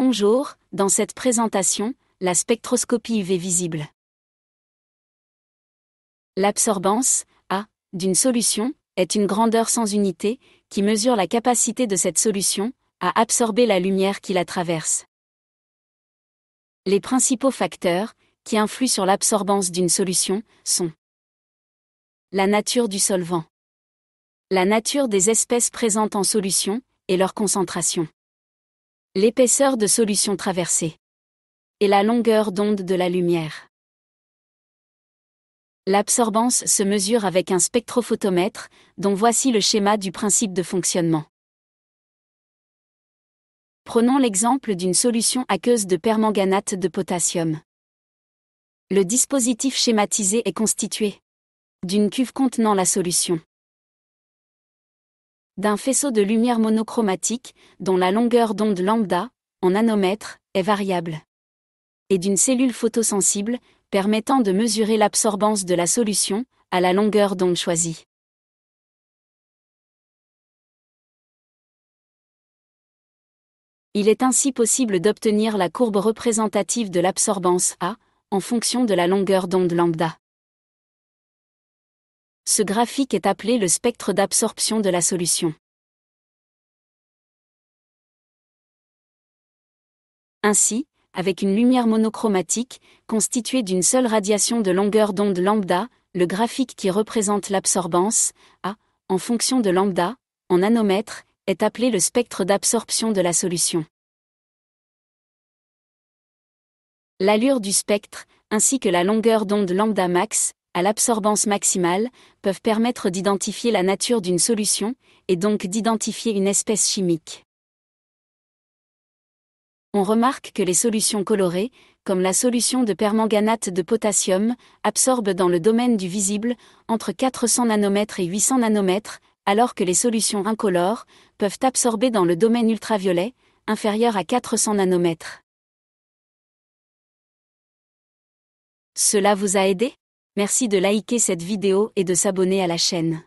Bonjour, dans cette présentation, la spectroscopie UV visible. L'absorbance, A, d'une solution, est une grandeur sans unité, qui mesure la capacité de cette solution à absorber la lumière qui la traverse. Les principaux facteurs qui influent sur l'absorbance d'une solution sont la nature du solvant, la nature des espèces présentes en solution et leur concentration, l'épaisseur de solution traversée et la longueur d'onde de la lumière. L'absorbance se mesure avec un spectrophotomètre, dont voici le schéma du principe de fonctionnement. Prenons l'exemple d'une solution aqueuse de permanganate de potassium. Le dispositif schématisé est constitué d'une cuve contenant la solution, d'un faisceau de lumière monochromatique, dont la longueur d'onde lambda, en nanomètres, est variable, et d'une cellule photosensible, permettant de mesurer l'absorbance de la solution à la longueur d'onde choisie. Il est ainsi possible d'obtenir la courbe représentative de l'absorbance A, en fonction de la longueur d'onde lambda. Ce graphique est appelé le spectre d'absorption de la solution. Ainsi, avec une lumière monochromatique, constituée d'une seule radiation de longueur d'onde lambda, le graphique qui représente l'absorbance, A, en fonction de lambda, en nanomètres, est appelé le spectre d'absorption de la solution. L'allure du spectre, ainsi que la longueur d'onde lambda max, à l'absorbance maximale, peuvent permettre d'identifier la nature d'une solution, et donc d'identifier une espèce chimique. On remarque que les solutions colorées, comme la solution de permanganate de potassium, absorbent dans le domaine du visible, entre 400 nanomètres et 800 nanomètres, alors que les solutions incolores peuvent absorber dans le domaine ultraviolet, inférieur à 400 nanomètres. Cela vous a aidé ? Merci de liker cette vidéo et de s'abonner à la chaîne.